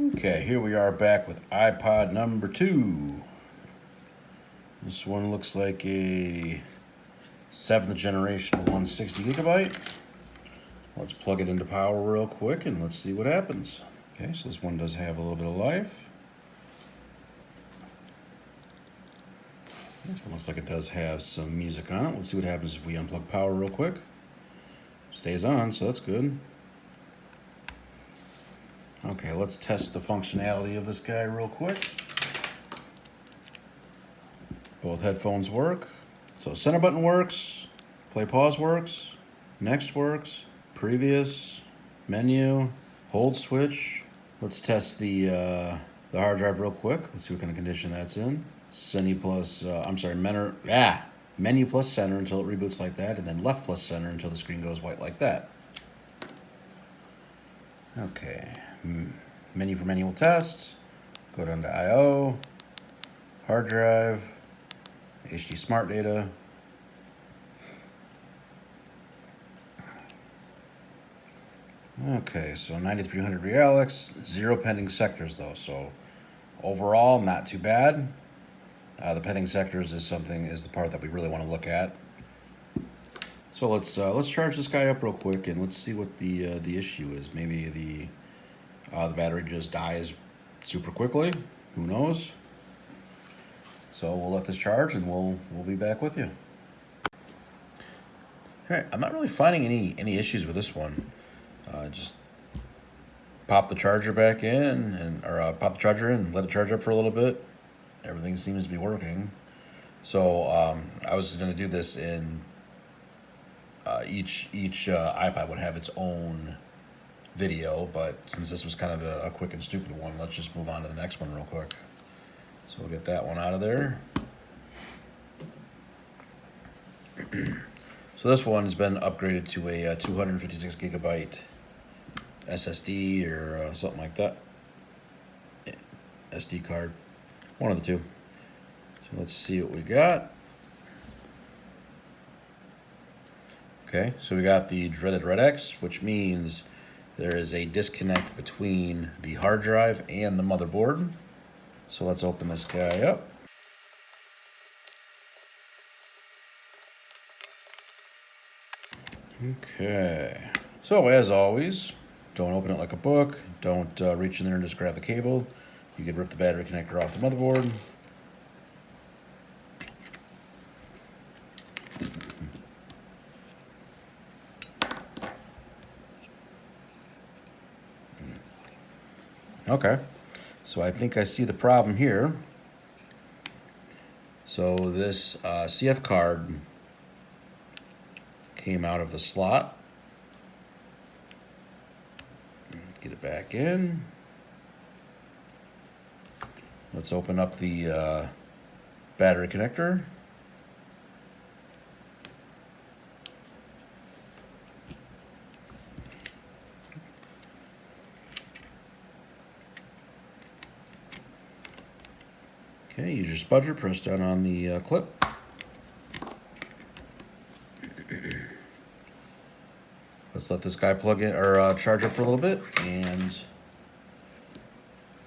Okay, here we are back with iPod number 2. This one looks like a 7th generation 160 gigabyte. Let's plug it into power real quick and let's see what happens. Okay, so this one does have a little bit of life. This one looks like it does have some music on it. Let's see what happens if we unplug power real quick. Stays on, so that's good. Okay, let's test the functionality of this guy real quick. Both headphones work. So center button works, play pause works, next works, previous, menu, hold switch. Let's test the hard drive real quick. Let's see what kind of condition that's in. Menu plus center until it reboots like that, and then left plus center until the screen goes white like that. Okay, menu for manual tests. Go down to I/O, hard drive, HD smart data. Okay, so 9300 Realix, 0 pending sectors though, so overall not too bad. The pending sectors is the part that we really want to look at. So let's charge this guy up real quick and let's see what the issue is. Maybe the battery just dies super quickly. Who knows? So we'll let this charge and we'll be back with you. All right, I'm not really finding any issues with this one. Just pop the charger back in pop the charger in and let it charge up for a little bit. Everything seems to be working. So I was going to do this in each iPod would have its own video, but since this was kind of a quick and stupid one, let's just move on to the next one real quick. So we'll get that one out of there. So this one has been upgraded to a 256 gigabyte SSD or something like that. SD card, one of the two. So let's see what we got. Okay, so we got the dreaded Red X, which means there is a disconnect between the hard drive and the motherboard. So let's open this guy up. Okay, so as always, don't open it like a book. Don't reach in there and just grab the cable. You can rip the battery connector off the motherboard. Okay, so I think I see the problem here. So this CF card came out of the slot. Get it back in. Let's open up the battery connector. Okay, use your spudger, press down on the clip. Let's let this guy plug in or charge up for a little bit, and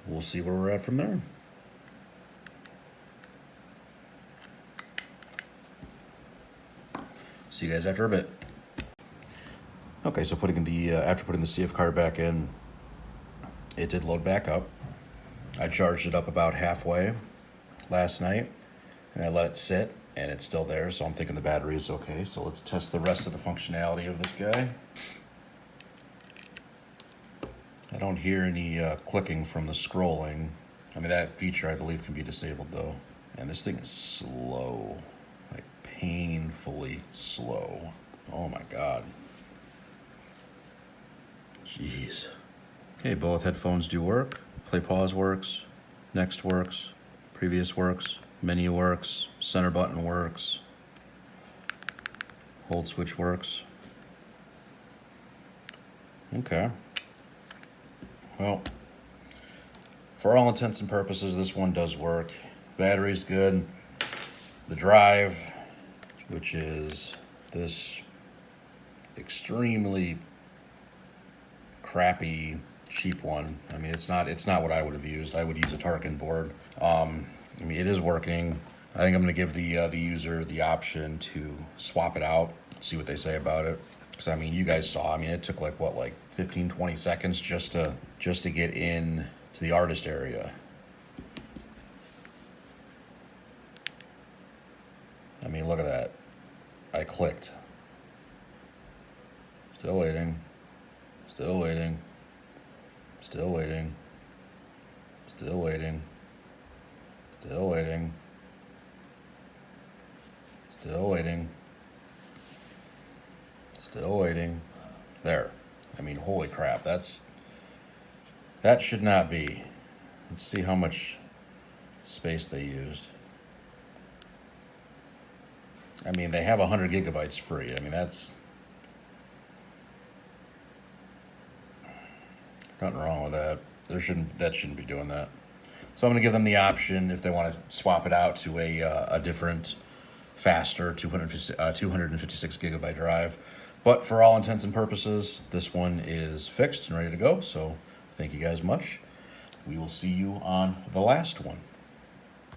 we'll see where we're at from there. See you guys after a bit. Okay, so after putting the CF card back in, it did load back up. I charged it up about halfway last night, and I let it sit, and it's still there, so I'm thinking the battery is okay. So let's test the rest of the functionality of this guy. I don't hear any clicking from the scrolling. I mean, that feature I believe can be disabled though. And this thing is slow, like painfully slow. Oh my God. Jeez. Okay, both headphones do work. Play pause works, next works, previous works, menu works, center button works, hold switch works. Okay. Well, for all intents and purposes, this one does work. Battery's good. The drive, which is this extremely crappy cheap one. I mean, it's not what I would have used. I would use a Tarkin board. I mean, it is working. I think I'm going to give the user the option to swap it out, see what they say about it. Because I mean, you guys saw. I mean, it took like what, like 15, 20 seconds just to get in to the artist area. I mean, look at that. I clicked. Still waiting. Still waiting. Still waiting. Still waiting. Still waiting. Still waiting. Still waiting. There. I mean, holy crap. That should not be. Let's see how much space they used. I mean, they have 100 gigabytes free. I mean, that's nothing wrong with that. That shouldn't be doing that. So I'm going to give them the option if they want to swap it out to a different, faster 256 gigabyte drive. But for all intents and purposes, this one is fixed and ready to go. So thank you guys much. We will see you on the last one.